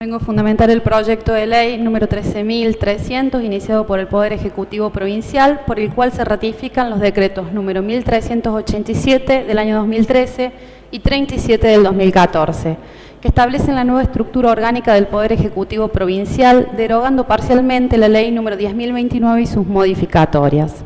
Vengo a fundamentar el proyecto de ley número 13.300, iniciado por el Poder Ejecutivo Provincial, por el cual se ratifican los decretos número 1.387 del año 2013 y 37 del 2014, que establecen la nueva estructura orgánica del Poder Ejecutivo Provincial, derogando parcialmente la ley número 10.029 y sus modificatorias.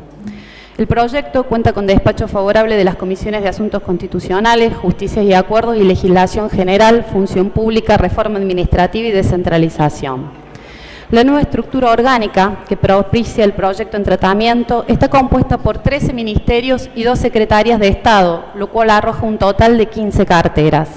El proyecto cuenta con despacho favorable de las Comisiones de Asuntos Constitucionales, Justicia y Acuerdos y Legislación General, Función Pública, Reforma Administrativa y Descentralización. La nueva estructura orgánica que propicia el proyecto en tratamiento está compuesta por 13 ministerios y 2 secretarias de Estado, lo cual arroja un total de 15 carteras.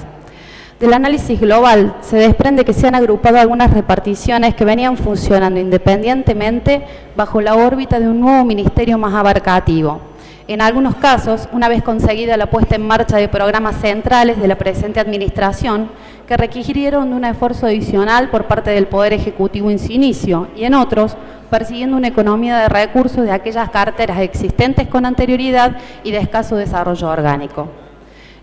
Del análisis global se desprende que se han agrupado algunas reparticiones que venían funcionando independientemente bajo la órbita de un nuevo ministerio más abarcativo. En algunos casos, una vez conseguida la puesta en marcha de programas centrales de la presente administración, que requirieron de un esfuerzo adicional por parte del Poder Ejecutivo en su inicio, y en otros, persiguiendo una economía de recursos de aquellas carteras existentes con anterioridad y de escaso desarrollo orgánico.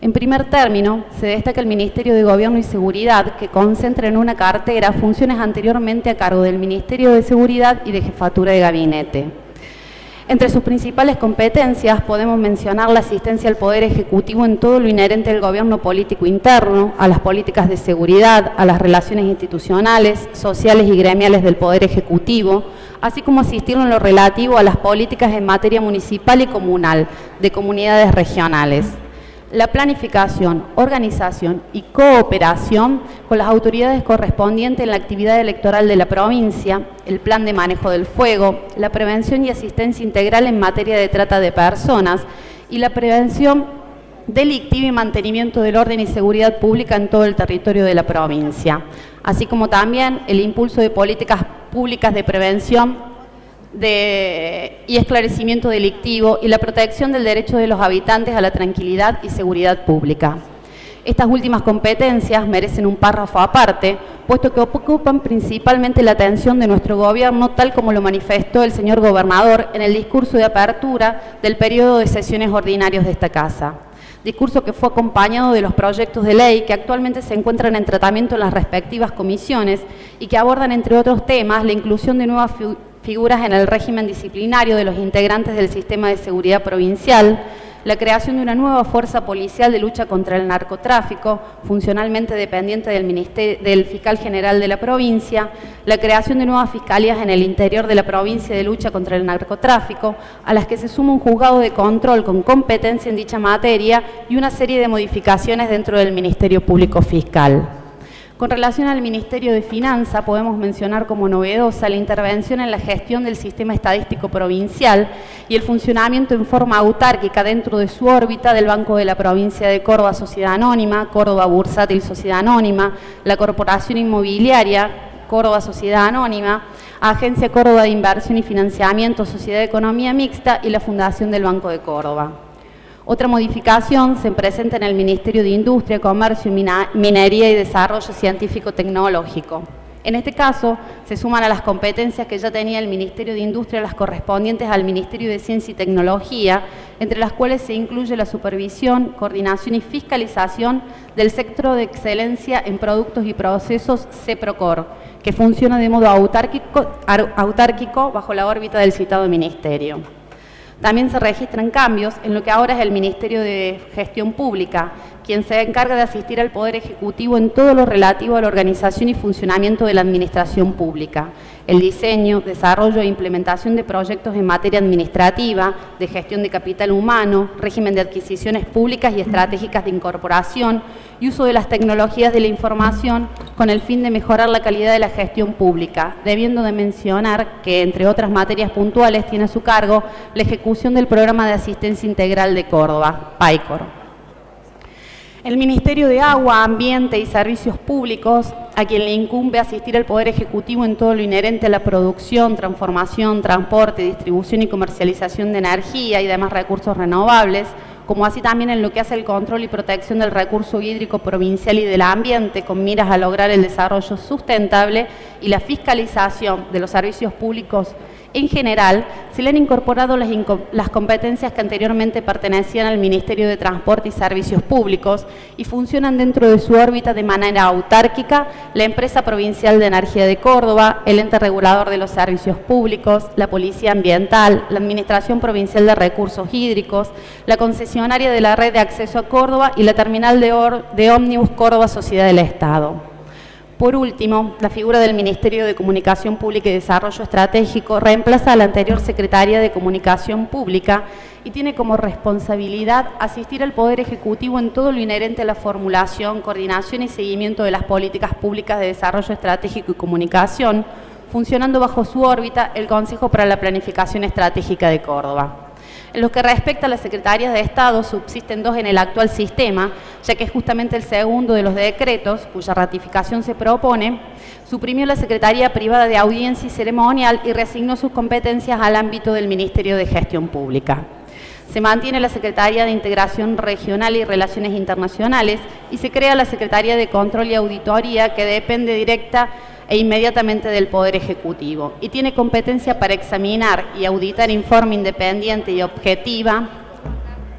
En primer término, se destaca el Ministerio de Gobierno y Seguridad, que concentra en una cartera funciones anteriormente a cargo del Ministerio de Seguridad y de Jefatura de Gabinete. Entre sus principales competencias podemos mencionar la asistencia al Poder Ejecutivo en todo lo inherente al gobierno político interno, a las políticas de seguridad, a las relaciones institucionales, sociales y gremiales del Poder Ejecutivo, así como asistirlo en lo relativo a las políticas en materia municipal y comunal, de comunidades regionales. La planificación, organización y cooperación con las autoridades correspondientes en la actividad electoral de la provincia, el plan de manejo del fuego, la prevención y asistencia integral en materia de trata de personas y la prevención delictiva y mantenimiento del orden y seguridad pública en todo el territorio de la provincia, así como también el impulso de políticas públicas de prevención y esclarecimiento delictivo y la protección del derecho de los habitantes a la tranquilidad y seguridad pública. Estas últimas competencias merecen un párrafo aparte, puesto que ocupan principalmente la atención de nuestro gobierno, tal como lo manifestó el señor gobernador en el discurso de apertura del periodo de sesiones ordinarios de esta Casa. Discurso que fue acompañado de los proyectos de ley que actualmente se encuentran en tratamiento en las respectivas comisiones y que abordan, entre otros temas, la inclusión de nuevas figuras en el régimen disciplinario de los integrantes del sistema de seguridad provincial, la creación de una nueva fuerza policial de lucha contra el narcotráfico, funcionalmente dependiente del Fiscal General de la provincia, la creación de nuevas fiscalías en el interior de la provincia de lucha contra el narcotráfico, a las que se suma un juzgado de control con competencia en dicha materia y una serie de modificaciones dentro del Ministerio Público Fiscal. Con relación al Ministerio de Finanzas, podemos mencionar como novedosa la intervención en la gestión del sistema estadístico provincial y el funcionamiento en forma autárquica dentro de su órbita del Banco de la Provincia de Córdoba Sociedad Anónima, Córdoba Bursátil Sociedad Anónima, la Corporación Inmobiliaria Córdoba Sociedad Anónima, Agencia Córdoba de Inversión y Financiamiento Sociedad de Economía Mixta y la Fundación del Banco de Córdoba. Otra modificación se presenta en el Ministerio de Industria, Comercio, Minería y Desarrollo Científico-Tecnológico. En este caso, se suman a las competencias que ya tenía el Ministerio de Industria las correspondientes al Ministerio de Ciencia y Tecnología, entre las cuales se incluye la supervisión, coordinación y fiscalización del Centro de Excelencia en Productos y Procesos CEPROCOR, que funciona de modo autárquico bajo la órbita del citado ministerio. También se registran cambios en lo que ahora es el Ministerio de Gestión Pública, quien se encarga de asistir al Poder Ejecutivo en todo lo relativo a la organización y funcionamiento de la administración pública, el diseño, desarrollo e implementación de proyectos en materia administrativa, de gestión de capital humano, régimen de adquisiciones públicas y estratégicas de incorporación y uso de las tecnologías de la información con el fin de mejorar la calidad de la gestión pública, debiendo de mencionar que, entre otras materias puntuales, tiene a su cargo la ejecución del Programa de Asistencia Integral de Córdoba, PAICOR. El Ministerio de Agua, Ambiente y Servicios Públicos, a quien le incumbe asistir al Poder Ejecutivo en todo lo inherente a la producción, transformación, transporte, distribución y comercialización de energía y demás recursos renovables, como así también en lo que hace el control y protección del recurso hídrico provincial y del ambiente, con miras a lograr el desarrollo sustentable y la fiscalización de los servicios públicos en general, se le han incorporado las competencias que anteriormente pertenecían al Ministerio de Transporte y Servicios Públicos y funcionan dentro de su órbita de manera autárquica la Empresa Provincial de Energía de Córdoba, el Ente Regulador de los Servicios Públicos, la Policía Ambiental, la Administración Provincial de Recursos Hídricos, la concesionaria de la Red de Acceso a Córdoba y la Terminal de Ómnibus Córdoba Sociedad del Estado. Por último, la figura del Ministerio de Comunicación Pública y Desarrollo Estratégico reemplaza a la anterior Secretaría de Comunicación Pública y tiene como responsabilidad asistir al Poder Ejecutivo en todo lo inherente a la formulación, coordinación y seguimiento de las políticas públicas de desarrollo estratégico y comunicación, funcionando bajo su órbita el Consejo para la Planificación Estratégica de Córdoba. En lo que respecta a las secretarías de Estado, subsisten dos en el actual sistema, ya que es justamente el segundo de los decretos, cuya ratificación se propone, suprimió la Secretaría Privada de Audiencia y Ceremonial y reasignó sus competencias al ámbito del Ministerio de Gestión Pública. Se mantiene la Secretaría de Integración Regional y Relaciones Internacionales y se crea la Secretaría de Control y Auditoría, que depende directa e inmediatamente del Poder Ejecutivo y tiene competencia para examinar y auditar en forma independiente y objetiva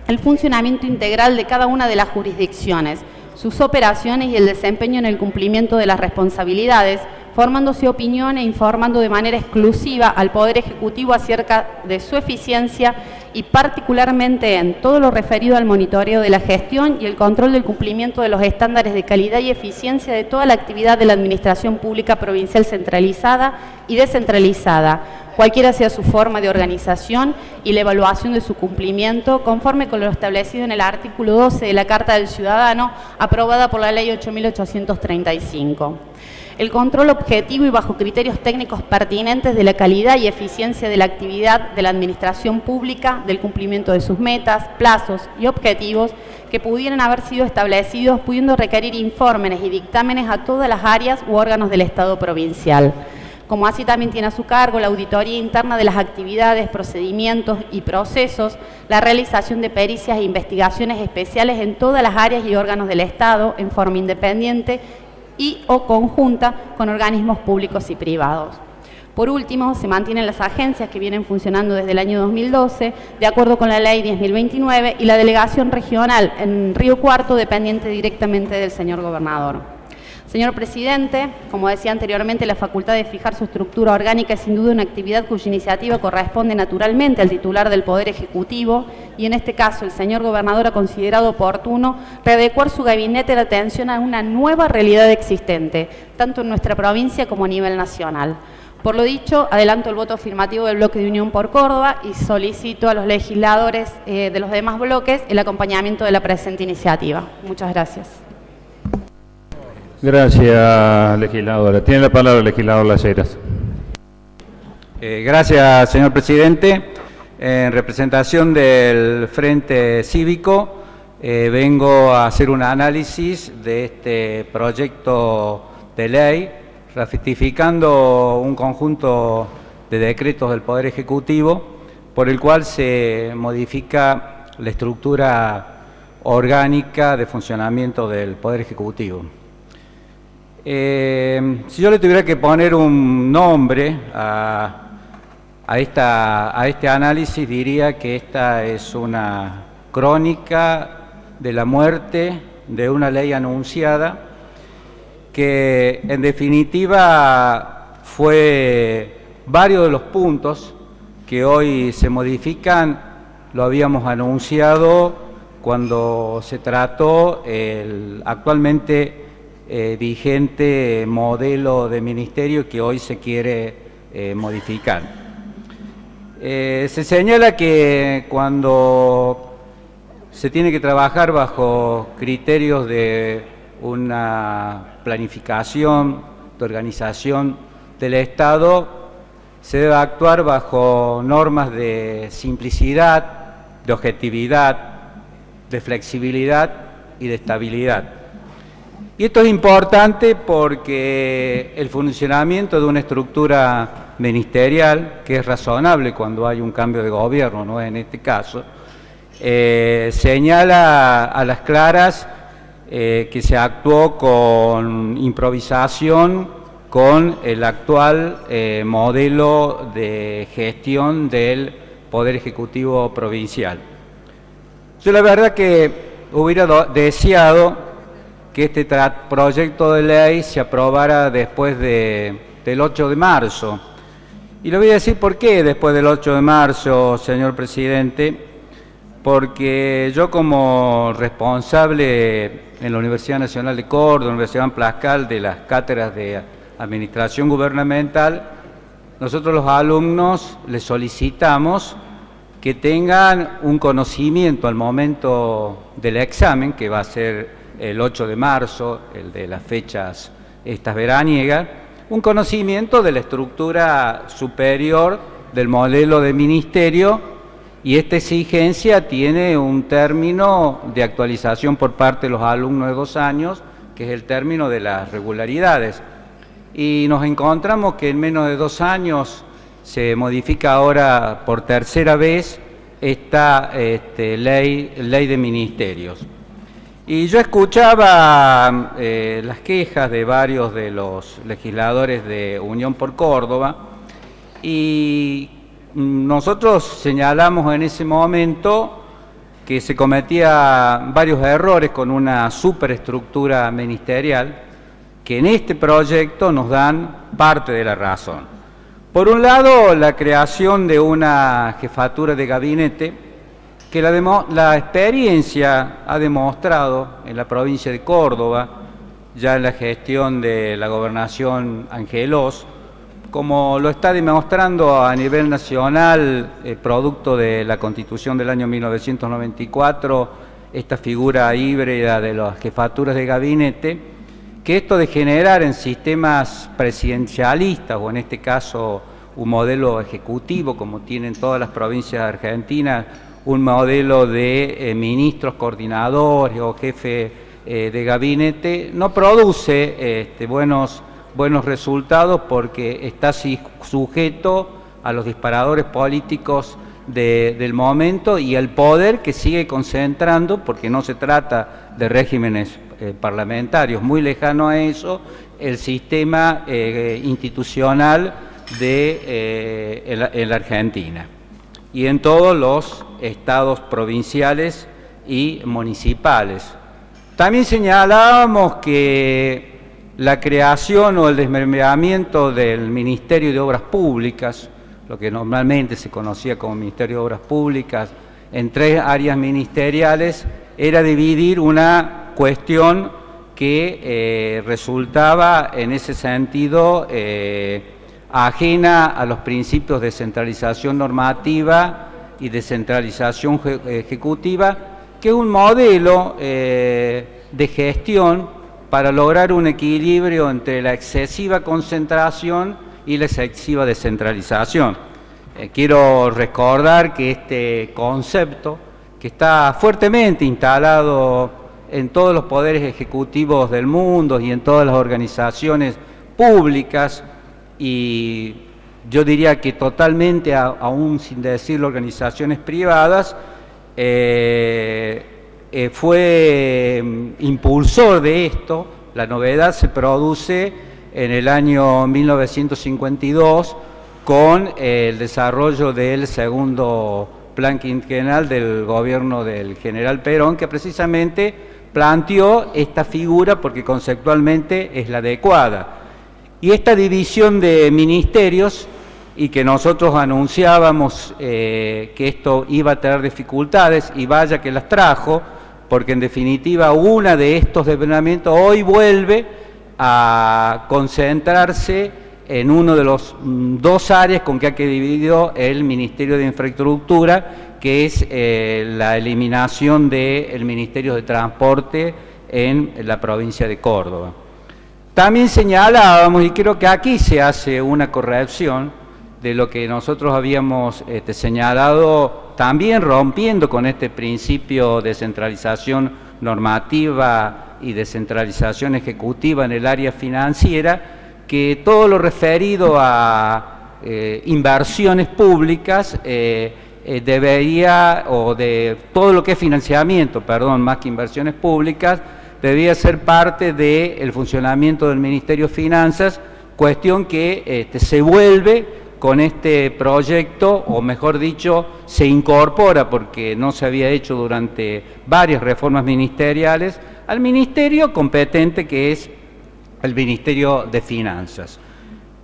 el funcionamiento integral de cada una de las jurisdicciones, sus operaciones y el desempeño en el cumplimiento de las responsabilidades, formándose opinión e informando de manera exclusiva al Poder Ejecutivo acerca de su eficiencia y particularmente en todo lo referido al monitoreo de la gestión y el control del cumplimiento de los estándares de calidad y eficiencia de toda la actividad de la Administración Pública Provincial centralizada y descentralizada, cualquiera sea su forma de organización y la evaluación de su cumplimiento, conforme con lo establecido en el artículo 12 de la Carta del Ciudadano, aprobada por la Ley 8.835. El control objetivo y bajo criterios técnicos pertinentes de la calidad y eficiencia de la actividad de la Administración Pública, del cumplimiento de sus metas, plazos y objetivos que pudieran haber sido establecidos, pudiendo requerir informes y dictámenes a todas las áreas u órganos del Estado provincial. Como así también tiene a su cargo la auditoría interna de las actividades, procedimientos y procesos, la realización de pericias e investigaciones especiales en todas las áreas y órganos del Estado en forma independiente y o conjunta con organismos públicos y privados. Por último, se mantienen las agencias que vienen funcionando desde el año 2012, de acuerdo con la Ley 10.029, y la delegación regional en Río Cuarto, dependiente directamente del señor gobernador. Señor Presidente, como decía anteriormente, la facultad de fijar su estructura orgánica es sin duda una actividad cuya iniciativa corresponde naturalmente al titular del Poder Ejecutivo y en este caso el señor gobernador ha considerado oportuno readecuar su gabinete en atención a una nueva realidad existente, tanto en nuestra provincia como a nivel nacional. Por lo dicho, adelanto el voto afirmativo del bloque de Unión por Córdoba y solicito a los legisladores de los demás bloques el acompañamiento de la presente iniciativa. Muchas gracias. Gracias, legisladora. Tiene la palabra el legislador Las Heras. Gracias, señor presidente. En representación del Frente Cívico, vengo a hacer un análisis de este proyecto de ley, ratificando un conjunto de decretos del Poder Ejecutivo, por el cual se modifica la estructura orgánica de funcionamiento del Poder Ejecutivo. Si yo le tuviera que poner un nombre a este análisis, diría que esta es una crónica de la muerte de una ley anunciada que en definitiva fue varios de los puntos que hoy se modifican, lo habíamos anunciado cuando se trató el actualmente vigente modelo de ministerio que hoy se quiere modificar. Se señala que cuando se tiene que trabajar bajo criterios de una planificación, de organización del Estado, se debe actuar bajo normas de simplicidad, de objetividad, de flexibilidad y de estabilidad. Y esto es importante porque el funcionamiento de una estructura ministerial, que es razonable cuando hay un cambio de gobierno, no en este caso, señala a las claras que se actuó con improvisación con el actual modelo de gestión del Poder Ejecutivo Provincial. Yo la verdad que hubiera deseado que este proyecto de ley se aprobara después del 8 de marzo. Y le voy a decir por qué después del 8 de marzo, señor presidente, porque yo como responsable en la Universidad Nacional de Córdoba, Universidad Plascal, de las cátedras de Administración Gubernamental, nosotros los alumnos les solicitamos que tengan un conocimiento al momento del examen, que va a ser el 8 de marzo, el de las fechas estas veraniegas, un conocimiento de la estructura superior del modelo de ministerio, y esta exigencia tiene un término de actualización por parte de los alumnos de 2 años, que es el término de las regularidades. Y nos encontramos que en menos de 2 años se modifica ahora por tercera vez esta ley de ministerios. Y yo escuchaba las quejas de varios de los legisladores de Unión por Córdoba, y nosotros señalamos en ese momento que se cometían varios errores con una superestructura ministerial, que en este proyecto nos dan parte de la razón. Por un lado, la creación de una jefatura de gabinete, que la experiencia ha demostrado en la provincia de Córdoba, ya en la gestión de la gobernación Angelos, como lo está demostrando a nivel nacional, producto de la Constitución del año 1994, esta figura híbrida de las jefaturas de gabinete, que esto de generar en sistemas presidencialistas, o en este caso un modelo ejecutivo, como tienen todas las provincias argentinas, un modelo de ministros coordinadores o jefe de gabinete, no produce buenos resultados, porque está sujeto a los disparadores políticos del momento y al poder que sigue concentrando, porque no se trata de regímenes parlamentarios, muy lejano a eso, el sistema institucional en la Argentina y en todos los estados provinciales y municipales. También señalábamos que la creación o el desmembramiento del Ministerio de Obras Públicas, lo que normalmente se conocía como Ministerio de Obras Públicas, en 3 áreas ministeriales, era dividir una cuestión que resultaba en ese sentido ajena a los principios de centralización normativa y descentralización ejecutiva, que es un modelo de gestión para lograr un equilibrio entre la excesiva concentración y la excesiva descentralización. Quiero recordar que este concepto, que está fuertemente instalado en todos los poderes ejecutivos del mundo y en todas las organizaciones públicas, y yo diría que totalmente, aún sin decirlo, organizaciones privadas, fue impulsor de esto. La novedad se produce en el año 1952 con el desarrollo del segundo plan quinquenal del gobierno del general Perón, que precisamente planteó esta figura porque conceptualmente es la adecuada. Y esta división de ministerios, y que nosotros anunciábamos que esto iba a tener dificultades, y vaya que las trajo, porque en definitiva una de estos desmembramientos hoy vuelve a concentrarse en uno de los 2 áreas con que ha dividido el Ministerio de Infraestructura, que es la eliminación del Ministerio de Transporte en la provincia de Córdoba. También señalábamos, y creo que aquí se hace una corrección de lo que nosotros habíamos señalado, también rompiendo con este principio de centralización normativa y descentralización ejecutiva en el área financiera, que todo lo referido a inversiones públicas debería, o de todo lo que es financiamiento, perdón, más que inversiones públicas, debía ser parte del funcionamiento del Ministerio de Finanzas, cuestión que se vuelve con este proyecto, o mejor dicho, se incorpora, porque no se había hecho durante varias reformas ministeriales, al ministerio competente, que es el Ministerio de Finanzas.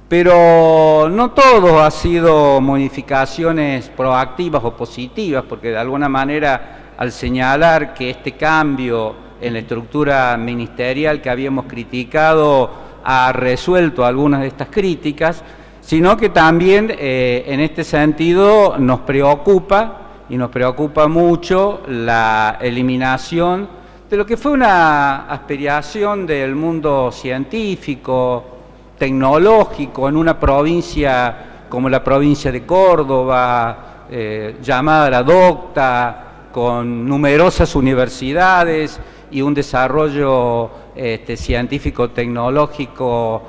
Pero no todo ha sido modificaciones proactivas o positivas, porque de alguna manera, al señalar que este cambio en la estructura ministerial que habíamos criticado ha resuelto algunas de estas críticas, sino que también en este sentido nos preocupa, y nos preocupa mucho, la eliminación de lo que fue una aspiración del mundo científico, tecnológico, en una provincia como la provincia de Córdoba, llamada la Docta, con numerosas universidades y un desarrollo científico-tecnológico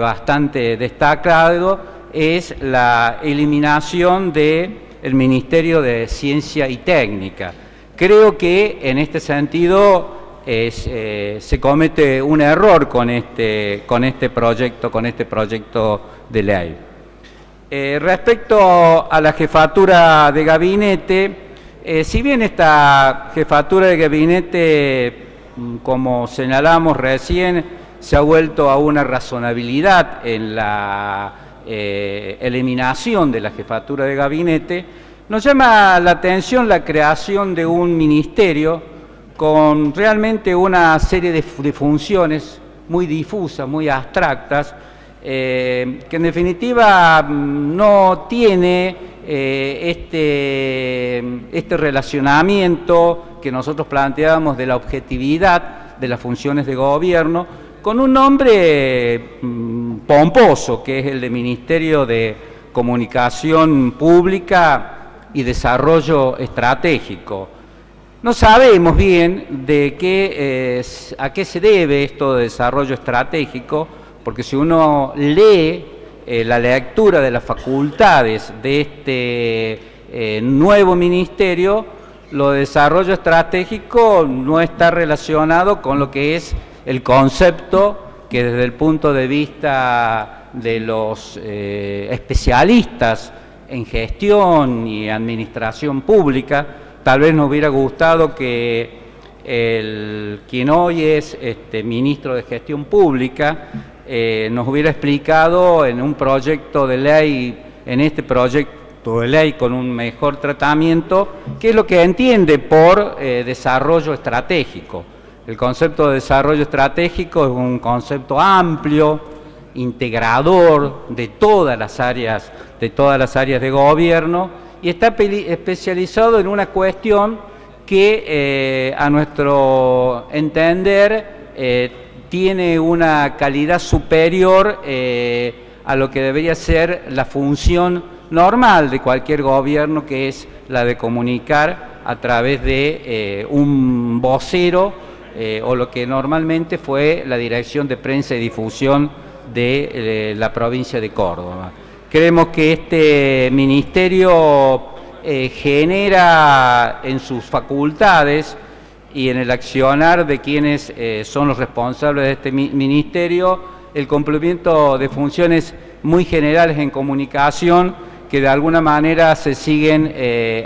bastante destacado, es la eliminación del Ministerio de Ciencia y Técnica. Creo que en este sentido se comete un error con este proyecto de ley. Respecto a la jefatura de gabinete, si bien esta jefatura de gabinete, como señalamos recién, se ha vuelto a una razonabilidad en la eliminación de la jefatura de gabinete, nos llama la atención la creación de un ministerio con realmente una serie de funciones muy difusas, muy abstractas, que en definitiva no tiene este relacionamiento que nosotros planteábamos de la objetividad de las funciones de gobierno, con un nombre pomposo, que es el de Ministerio de Comunicación Pública y Desarrollo Estratégico. No sabemos bien a qué se debe esto de desarrollo estratégico, porque si uno lee la lectura de las facultades de este nuevo ministerio, lo de desarrollo estratégico no está relacionado con lo que es el concepto que desde el punto de vista de los especialistas en gestión y administración pública, tal vez nos hubiera gustado que quien hoy es ministro de Gestión Pública nos hubiera explicado en un proyecto de ley, en este proyecto de ley con un mejor tratamiento, qué es lo que entiende por desarrollo estratégico. El concepto de desarrollo estratégico es un concepto amplio, integrador de todas las áreas de gobierno, y está especializado en una cuestión que a nuestro entender tiene una calidad superior a lo que debería ser la función normal de cualquier gobierno, que es la de comunicar a través de un vocero, o lo que normalmente fue la Dirección de Prensa y Difusión de la provincia de Córdoba. Creemos que este ministerio genera en sus facultades y en el accionar de quienes son los responsables de este ministerio el cumplimiento de funciones muy generales en comunicación, que de alguna manera se siguen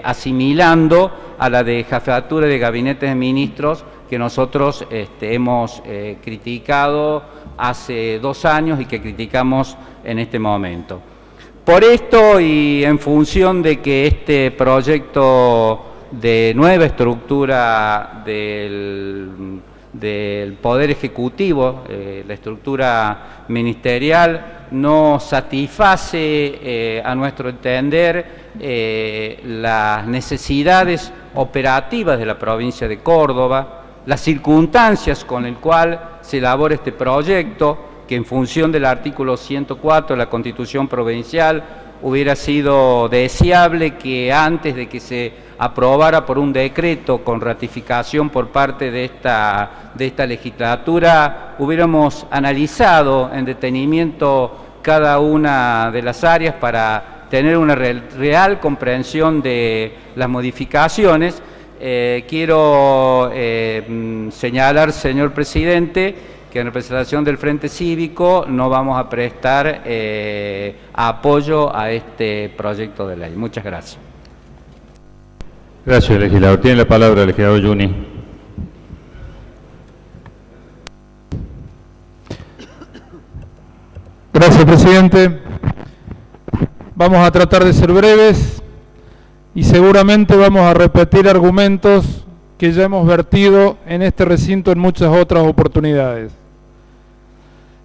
asimilando a la de jefatura de gabinetes de ministros, que nosotros hemos criticado hace 2 años y que criticamos en este momento. Por esto, y en función de que este proyecto de nueva estructura del Poder Ejecutivo, la estructura ministerial, no satisface a nuestro entender las necesidades operativas de la provincia de Córdoba, las circunstancias con el cual se elabora este proyecto, que en función del artículo 104 de la Constitución Provincial hubiera sido deseable que antes de que se aprobara por un decreto con ratificación por parte de esta legislatura, hubiéramos analizado en detenimiento cada una de las áreas para tener una real comprensión de las modificaciones. Quiero señalar, señor presidente, que en representación del Frente Cívico no vamos a prestar apoyo a este proyecto de ley. Muchas gracias. Gracias, legislador. Tiene la palabra el legislador Yuni. Gracias, presidente. Vamos a tratar de ser breves y seguramente vamos a repetir argumentos que ya hemos vertido en este recinto en muchas otras oportunidades.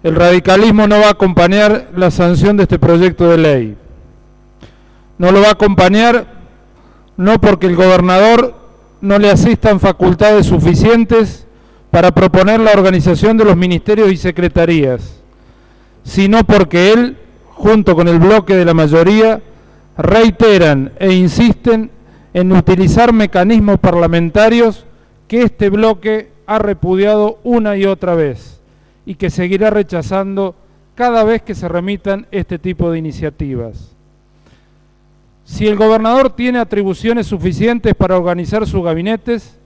El radicalismo no va a acompañar la sanción de este proyecto de ley. No lo va a acompañar no porque el gobernador no le asistan facultades suficientes para proponer la organización de los ministerios y secretarías, sino porque él, junto con el bloque de la mayoría, reiteran e insisten en utilizar mecanismos parlamentarios que este bloque ha repudiado una y otra vez y que seguirá rechazando cada vez que se remitan este tipo de iniciativas. Si el gobernador tiene atribuciones suficientes para organizar sus gabinetes,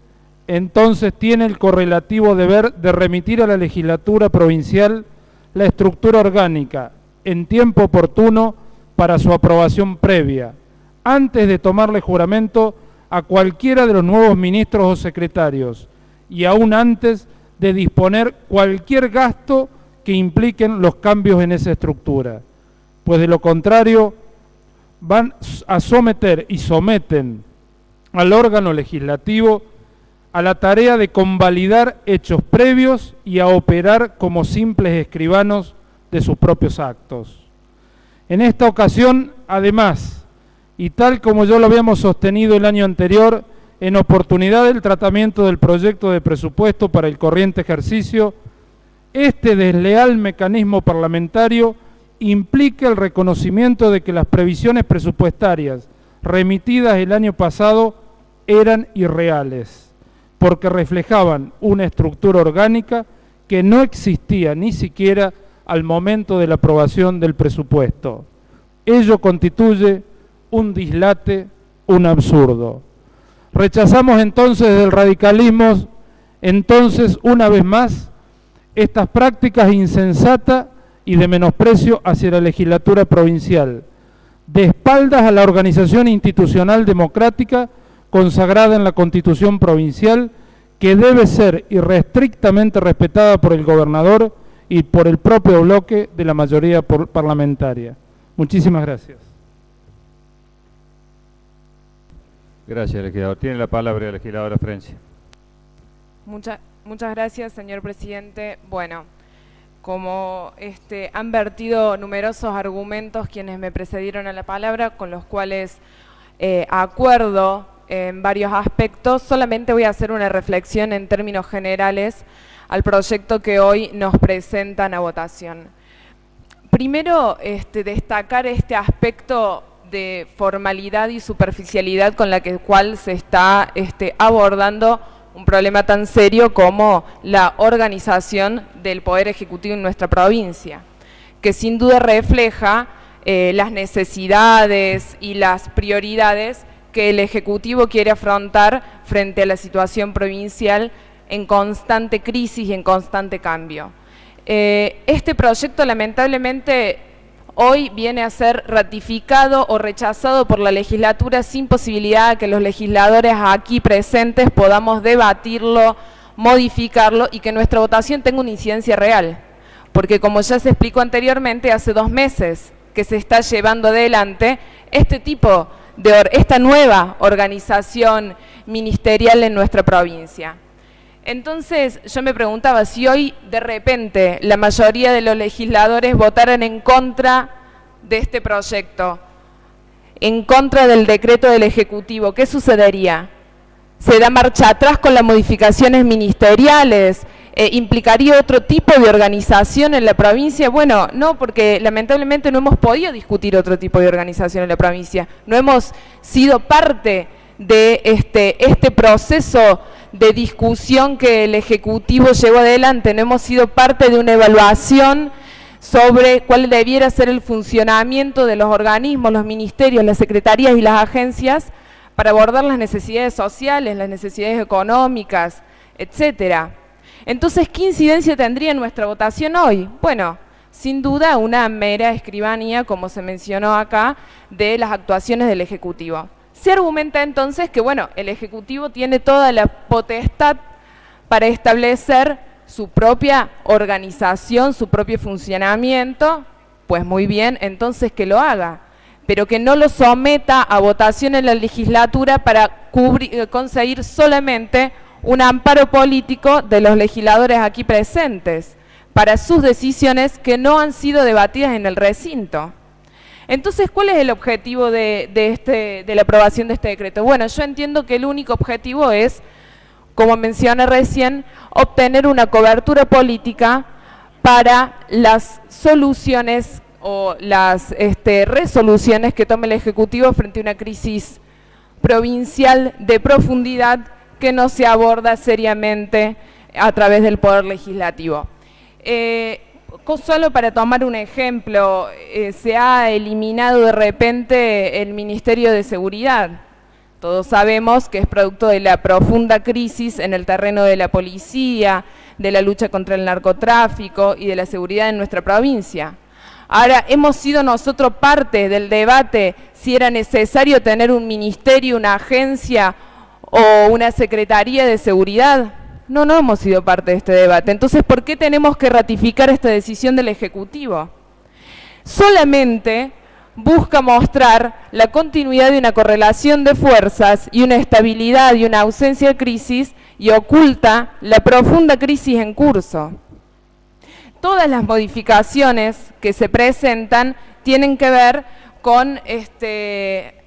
entonces tiene el correlativo deber de remitir a la legislatura provincial la estructura orgánica en tiempo oportuno para su aprobación previa, antes de tomarle juramento a cualquiera de los nuevos ministros o secretarios y aún antes de disponer cualquier gasto que impliquen los cambios en esa estructura, pues de lo contrario van a someter y someten al órgano legislativo a la tarea de convalidar hechos previos y a operar como simples escribanos de sus propios actos. En esta ocasión, además, y tal como ya lo habíamos sostenido el año anterior, en oportunidad del tratamiento del proyecto de presupuesto para el corriente ejercicio, este desleal mecanismo parlamentario implica el reconocimiento de que las previsiones presupuestarias remitidas el año pasado eran irreales, porque reflejaban una estructura orgánica que no existía ni siquiera al momento de la aprobación del presupuesto. Ello constituye un dislate, un absurdo. Rechazamos entonces del radicalismo, una vez más, estas prácticas insensatas y de menosprecio hacia la legislatura provincial, de espaldas a la organización institucional democrática consagrada en la Constitución provincial, que debe ser irrestrictamente respetada por el gobernador y por el propio bloque de la mayoría parlamentaria. Muchísimas gracias. Gracias, legislador. Tiene la palabra la legisladora Francia. Muchas gracias, señor presidente. Bueno, como han vertido numerosos argumentos quienes me precedieron a la palabra, con los cuales acuerdo en varios aspectos, solamente voy a hacer una reflexión en términos generales al proyecto que hoy nos presentan a votación. Primero, destacar este aspecto de formalidad y superficialidad con la cual se está abordando un problema tan serio como la organización del Poder Ejecutivo en nuestra provincia, que sin duda refleja las necesidades y las prioridades que el Ejecutivo quiere afrontar frente a la situación provincial en constante crisis y en constante cambio. Este proyecto lamentablemente hoy viene a ser ratificado o rechazado por la legislatura sin posibilidad de que los legisladores aquí presentes podamos debatirlo, modificarlo y que nuestra votación tenga una incidencia real. Porque como ya se explicó anteriormente, hace 2 meses que se está llevando adelante esta nueva organización ministerial en nuestra provincia. Entonces yo me preguntaba si hoy de repente la mayoría de los legisladores votaran en contra de este proyecto, en contra del decreto del Ejecutivo, ¿qué sucedería? ¿Se da marcha atrás con las modificaciones ministeriales? ¿Implicaría otro tipo de organización en la provincia? Bueno, no, porque lamentablemente no hemos podido discutir otro tipo de organización en la provincia. No hemos sido parte de este proceso de discusión que el Ejecutivo llevó adelante. No hemos sido parte de una evaluación sobre cuál debiera ser el funcionamiento de los organismos, los ministerios, las secretarías y las agencias para abordar las necesidades sociales, las necesidades económicas, etcétera. Entonces, ¿qué incidencia tendría en nuestra votación hoy? Bueno, sin duda una mera escribanía, como se mencionó acá, de las actuaciones del Ejecutivo. Se argumenta entonces que, bueno, el Ejecutivo tiene toda la potestad para establecer su propia organización, su propio funcionamiento. Pues muy bien, entonces que lo haga, pero que no lo someta a votación en la legislatura para conseguir solamente un amparo político de los legisladores aquí presentes para sus decisiones que no han sido debatidas en el recinto. Entonces, ¿cuál es el objetivo de la aprobación de este decreto? Bueno, yo entiendo que el único objetivo es, como mencioné recién, obtener una cobertura política para las soluciones o las resoluciones que tome el Ejecutivo frente a una crisis provincial de profundidad que no se aborda seriamente a través del Poder Legislativo. Solo para tomar un ejemplo, se ha eliminado de repente el Ministerio de Seguridad. Todos sabemos que es producto de la profunda crisis en el terreno de la policía, de la lucha contra el narcotráfico y de la seguridad en nuestra provincia. Ahora, ¿hemos sido nosotros parte del debate si era necesario tener un ministerio, una agencia o una secretaría de seguridad? No hemos sido parte de este debate. Entonces, ¿por qué tenemos que ratificar esta decisión del Ejecutivo? Solamente busca mostrar la continuidad de una correlación de fuerzas y una estabilidad y una ausencia de crisis y oculta la profunda crisis en curso. Todas las modificaciones que se presentan tienen que ver con,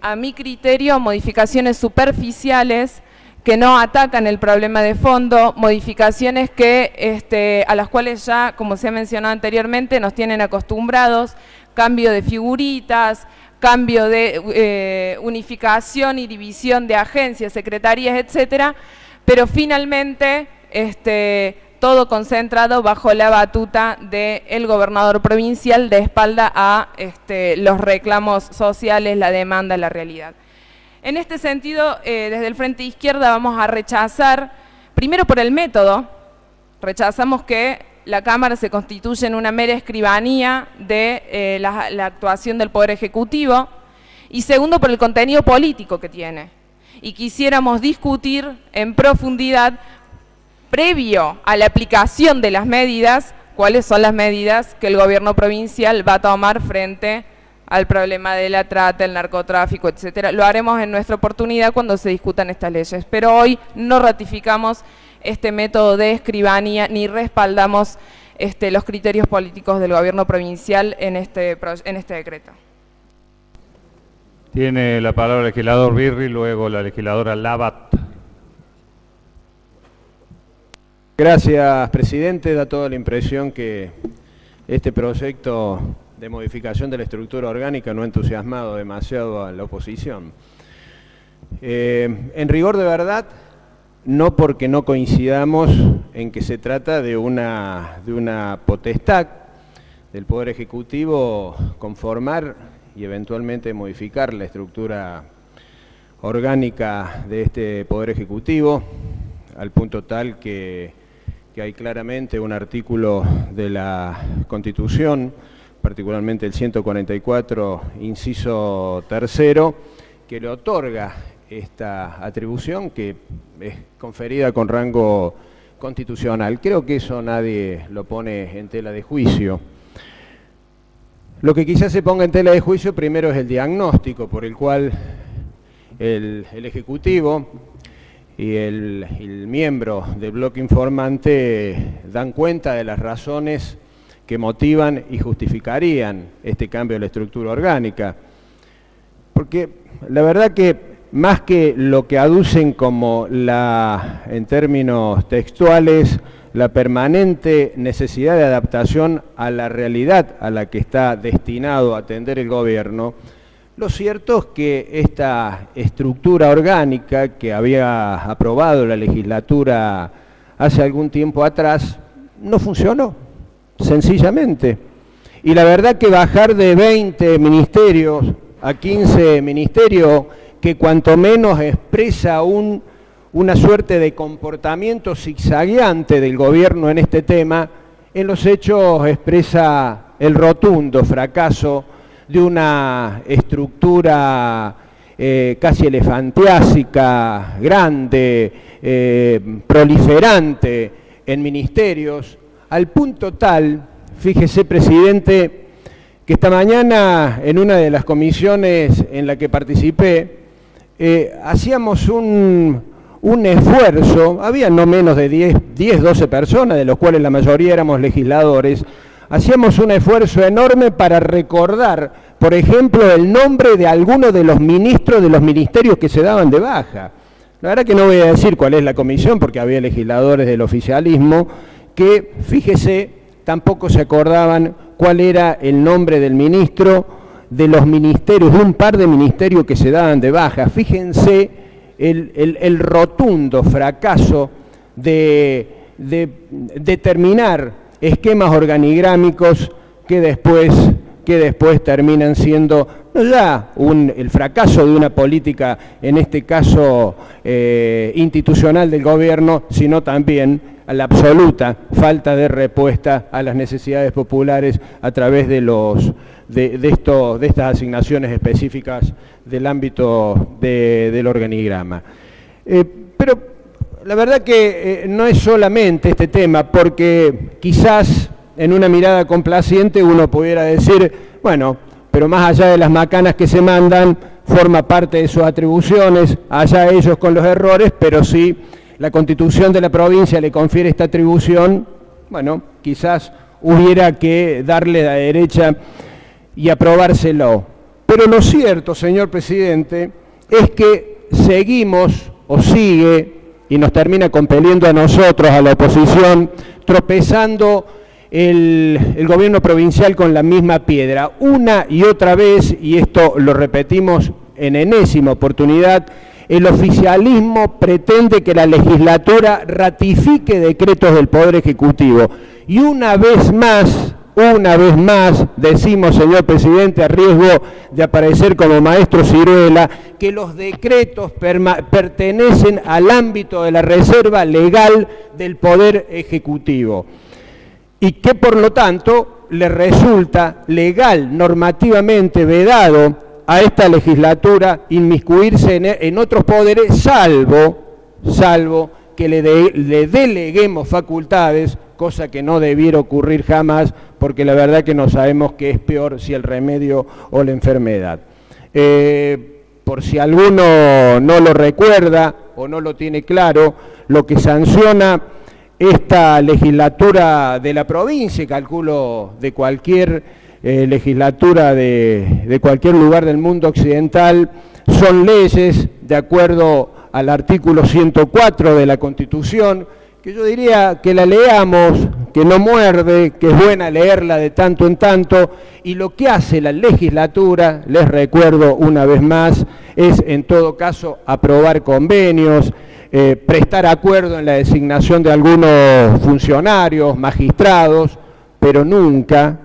a mi criterio, modificaciones superficiales que no atacan el problema de fondo, modificaciones que, a las cuales ya, como se ha mencionado anteriormente, nos tienen acostumbrados, cambio de figuritas, cambio de unificación y división de agencias, secretarías, etcétera, pero finalmente todo concentrado bajo la batuta del gobernador provincial de espalda a los reclamos sociales, la demanda, la realidad. En este sentido, desde el Frente Izquierda vamos a rechazar, primero por el método, rechazamos que la Cámara se constituye en una mera escribanía de la actuación del Poder Ejecutivo, y segundo por el contenido político que tiene. Y quisiéramos discutir en profundidad, previo a la aplicación de las medidas, cuáles son las medidas que el gobierno provincial va a tomar frente al problema de la trata, el narcotráfico, etcétera. Lo haremos en nuestra oportunidad cuando se discutan estas leyes, pero hoy no ratificamos este método de escribanía ni respaldamos los criterios políticos del gobierno provincial en este decreto. Tiene la palabra el legislador Birri, luego la legisladora Labat. Gracias, presidente. Da toda la impresión que este proyecto de modificación de la estructura orgánica no ha entusiasmado demasiado a la oposición. En rigor de verdad, no porque no coincidamos en que se trata de una potestad del Poder Ejecutivo conformar y eventualmente modificar la estructura orgánica de este Poder Ejecutivo, al punto tal que hay claramente un artículo de la Constitución, particularmente el 144, inciso tercero, que le otorga esta atribución que es conferida con rango constitucional. Creo que eso nadie lo pone en tela de juicio. Lo que quizás se ponga en tela de juicio primero es el diagnóstico por el cual el Ejecutivo y el miembro del bloque informante dan cuenta de las razones que motivan y justificarían este cambio de la estructura orgánica. Porque la verdad que más que lo que aducen como en términos textuales, la permanente necesidad de adaptación a la realidad a la que está destinado a atender el gobierno, lo cierto es que esta estructura orgánica que había aprobado la legislatura hace algún tiempo atrás no funcionó, sencillamente. Y la verdad que bajar de 20 ministerios a 15 ministerios, que cuanto menos expresa un una suerte de comportamiento zigzagueante del gobierno en este tema, en los hechos expresa el rotundo fracaso de una estructura casi elefantiásica, grande, proliferante en ministerios, al punto tal, fíjese, presidente, que esta mañana en una de las comisiones en la que participé, hacíamos un esfuerzo, había no menos de 10, 12 personas, de los cuales la mayoría éramos legisladores, hacíamos un esfuerzo enorme para recordar, por ejemplo, el nombre de algunos de los ministros de los ministerios que se daban de baja. La verdad que no voy a decir cuál es la comisión, porque había legisladores del oficialismo que, fíjese, tampoco se acordaban cuál era el nombre del ministro de los ministerios, de un par de ministerios que se daban de baja. Fíjense el rotundo fracaso de determinar esquemas organigrámicos que después terminan siendo no ya el fracaso de una política, en este caso institucional del gobierno, sino también a la absoluta falta de respuesta a las necesidades populares a través de estas asignaciones específicas del ámbito del organigrama. Pero la verdad que no es solamente este tema, porque quizás en una mirada complaciente uno pudiera decir, bueno, pero más allá de las macanas que se mandan, forma parte de sus atribuciones, allá ellos con los errores, pero sí la Constitución de la provincia le confiere esta atribución, bueno, quizás hubiera que darle la derecha y aprobárselo. Pero lo cierto, señor presidente, es que seguimos o sigue, y nos termina compeliendo a nosotros, a la oposición, tropezando el gobierno provincial con la misma piedra. Una y otra vez, y esto lo repetimos en enésima oportunidad, el oficialismo pretende que la legislatura ratifique decretos del Poder Ejecutivo. Y una vez más, decimos, señor presidente, a riesgo de aparecer como maestro Ciruela, que los decretos pertenecen al ámbito de la reserva legal del Poder Ejecutivo y que por lo tanto le resulta legal, normativamente vedado a esta legislatura inmiscuirse en otros poderes, salvo que le deleguemos facultades, cosa que no debiera ocurrir jamás, porque la verdad que no sabemos qué es peor, si el remedio o la enfermedad. Por si alguno no lo recuerda o no lo tiene claro, lo que sanciona esta legislatura de la provincia, calculo de cualquier legislatura de cualquier lugar del mundo occidental, son leyes de acuerdo al artículo 104 de la Constitución, que yo diría que la leamos, que no muerde, que es buena leerla de tanto en tanto, y lo que hace la legislatura, les recuerdo una vez más, es en todo caso aprobar convenios, prestar acuerdo en la designación de algunos funcionarios, magistrados, pero nunca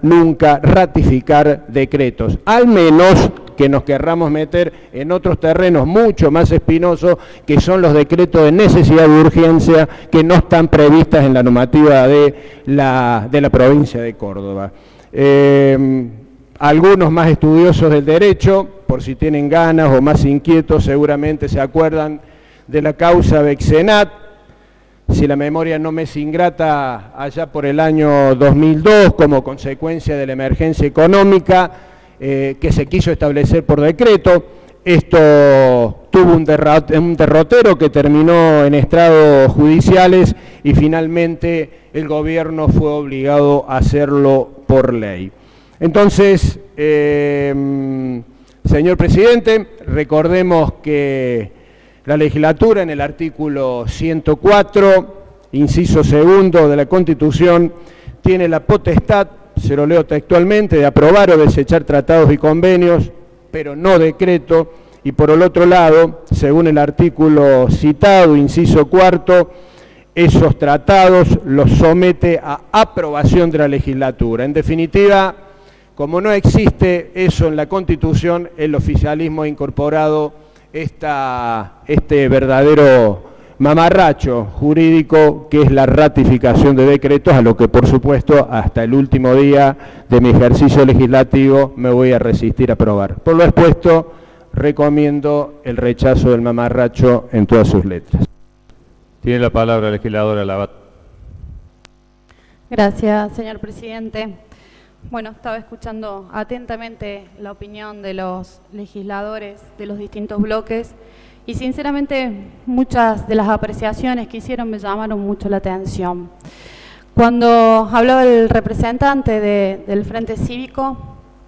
ratificar decretos, al menos que nos querramos meter en otros terrenos mucho más espinosos, que son los decretos de necesidad de urgencia que no están previstas en la normativa de la provincia de Córdoba. Algunos más estudiosos del derecho, por si tienen ganas o más inquietos, seguramente se acuerdan de la causa Bexenat, si la memoria no me es ingrata, allá por el año 2002, como consecuencia de la emergencia económica que se quiso establecer por decreto. Esto tuvo un derrotero que terminó en estrados judiciales y finalmente el gobierno fue obligado a hacerlo por ley. Entonces, señor presidente, recordemos que la legislatura en el artículo 104, inciso segundo de la Constitución, tiene la potestad, se lo leo textualmente, de aprobar o desechar tratados y convenios, pero no decreto, y por el otro lado, según el artículo citado, inciso cuarto, esos tratados los somete a aprobación de la legislatura. En definitiva, como no existe eso en la Constitución, el oficialismo ha incorporado este verdadero mamarracho jurídico que es la ratificación de decretos, a lo que por supuesto hasta el último día de mi ejercicio legislativo me voy a resistir a aprobar. Por lo expuesto, recomiendo el rechazo del mamarracho en todas sus letras. Tiene la palabra la legisladora Labat. Gracias, señor presidente. Bueno, estaba escuchando atentamente la opinión de los legisladores de los distintos bloques y sinceramente muchas de las apreciaciones que hicieron me llamaron mucho la atención. Cuando hablaba el representante del Frente Cívico,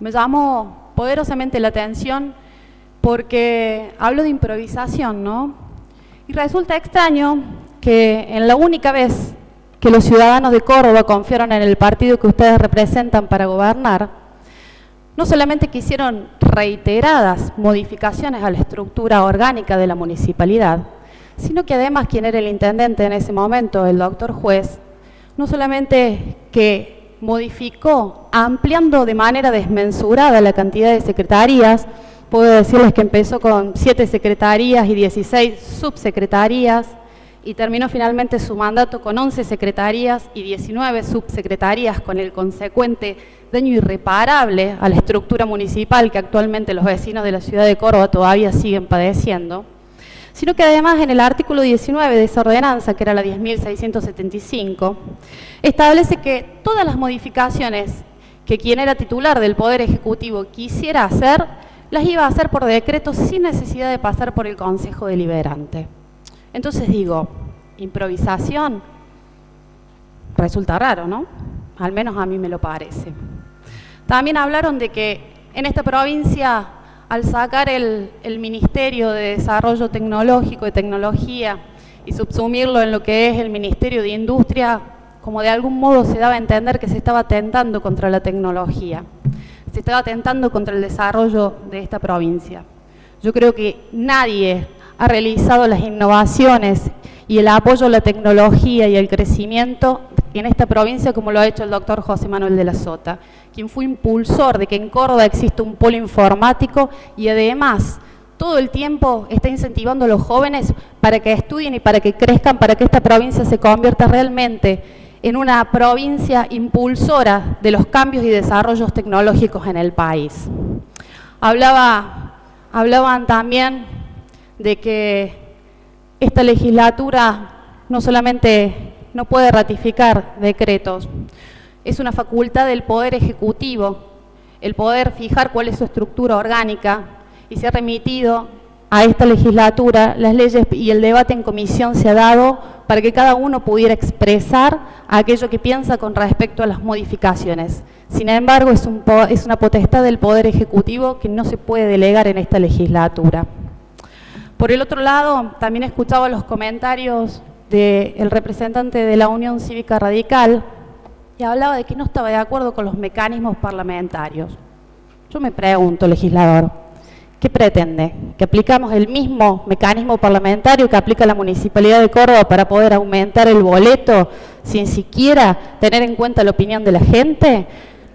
me llamó poderosamente la atención porque habló de improvisación, ¿no? Y resulta extraño que en la única vez que los ciudadanos de Córdoba confiaron en el partido que ustedes representan para gobernar, no solamente que hicieron reiteradas modificaciones a la estructura orgánica de la municipalidad, sino que además quien era el intendente en ese momento, el doctor Juez, no solamente que modificó, ampliando de manera desmensurada la cantidad de secretarías, puedo decirles que empezó con 7 secretarías y 16 subsecretarías, y terminó finalmente su mandato con 11 secretarías y 19 subsecretarías, con el consecuente daño irreparable a la estructura municipal que actualmente los vecinos de la ciudad de Córdoba todavía siguen padeciendo, sino que además en el artículo 19 de esa ordenanza, que era la 10.675, establece que todas las modificaciones que quien era titular del Poder Ejecutivo quisiera hacer, las iba a hacer por decreto sin necesidad de pasar por el Consejo Deliberante. Entonces digo, improvisación resulta raro, ¿no? Al menos a mí me lo parece. También hablaron de que en esta provincia, al sacar el Ministerio de Desarrollo Tecnológico, de Tecnología, y subsumirlo en lo que es el Ministerio de Industria, como de algún modo se daba a entender que se estaba atentando contra la tecnología, se estaba atentando contra el desarrollo de esta provincia. Yo creo que nadie ha realizado las innovaciones y el apoyo a la tecnología y el crecimiento en esta provincia como lo ha hecho el doctor José Manuel de la Sota, quien fue impulsor de que en Córdoba exista un polo informático y además todo el tiempo está incentivando a los jóvenes para que estudien y para que crezcan, para que esta provincia se convierta realmente en una provincia impulsora de los cambios y desarrollos tecnológicos en el país. Hablaban también de que esta legislatura no solamente no puede ratificar decretos, es una facultad del Poder Ejecutivo, el poder fijar cuál es su estructura orgánica, y se ha remitido a esta legislatura las leyes y el debate en comisión se ha dado para que cada uno pudiera expresar aquello que piensa con respecto a las modificaciones. Sin embargo, es una potestad del Poder Ejecutivo que no se puede delegar en esta legislatura. Por el otro lado, también escuchaba los comentarios del representante de la Unión Cívica Radical y hablaba de que no estaba de acuerdo con los mecanismos parlamentarios. Yo me pregunto, legislador, ¿qué pretende? ¿Que aplicamos el mismo mecanismo parlamentario que aplica la Municipalidad de Córdoba para poder aumentar el boleto sin siquiera tener en cuenta la opinión de la gente?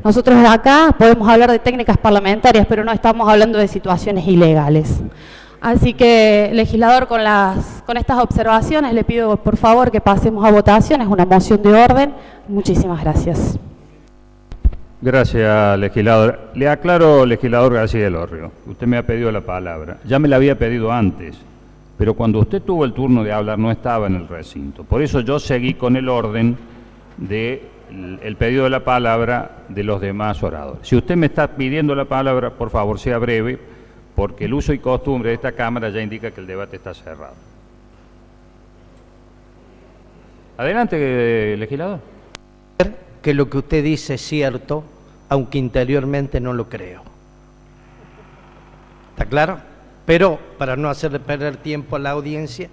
Nosotros acá podemos hablar de técnicas parlamentarias, pero no estamos hablando de situaciones ilegales. Así que, legislador, con estas observaciones le pido por favor que pasemos a votación. Es una moción de orden. Muchísimas gracias. Gracias, legislador. Le aclaro, legislador García del Orrio, usted me ha pedido la palabra. Ya me la había pedido antes, pero cuando usted tuvo el turno de hablar no estaba en el recinto. Por eso yo seguí con el orden del pedido de la palabra de los demás oradores. Si usted me está pidiendo la palabra, por favor, sea breve, porque el uso y costumbre de esta Cámara ya indica que el debate está cerrado. Adelante, legislador. Que lo que usted dice es cierto, aunque interiormente no lo creo. ¿Está claro? Pero, para no hacerle perder tiempo a la audiencia,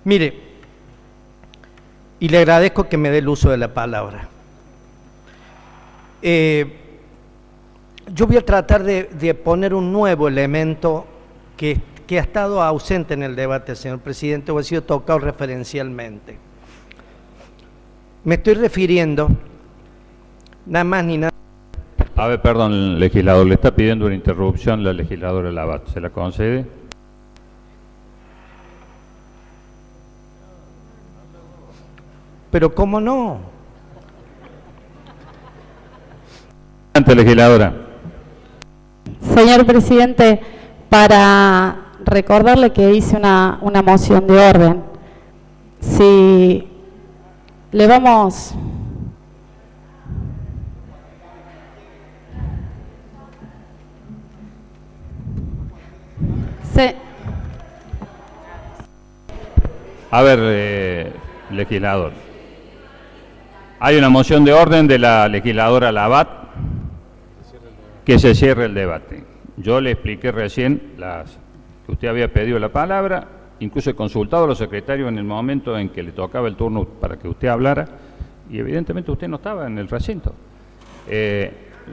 mire, y le agradezco que me dé el uso de la palabra. Yo voy a tratar de poner un nuevo elemento que ha estado ausente en el debate, señor presidente, o ha sido tocado referencialmente. Me estoy refiriendo, nada más ni nada. A ver, perdón, legislador, le está pidiendo una interrupción la legisladora Labat. ¿Se la concede? Pero ¿cómo no? Adelante, legisladora. Señor presidente, para recordarle que hice una moción de orden. Si le vamos... A ver, legislador. Hay una moción de orden de la legisladora Labat que se cierre el debate. Yo le expliqué recién que usted había pedido la palabra, incluso he consultado a los secretarios en el momento en que le tocaba el turno para que usted hablara, y evidentemente usted no estaba en el recinto.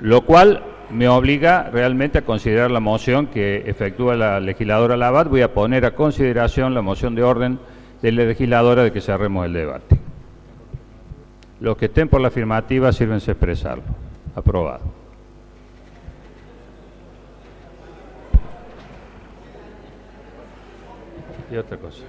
Lo cual me obliga realmente a considerar la moción que efectúa la legisladora Labat. Voy a poner a consideración la moción de orden de la legisladora de que cerremos el debate. Los que estén por la afirmativa, sírvense a expresarlo. Aprobado. Y otra cosa.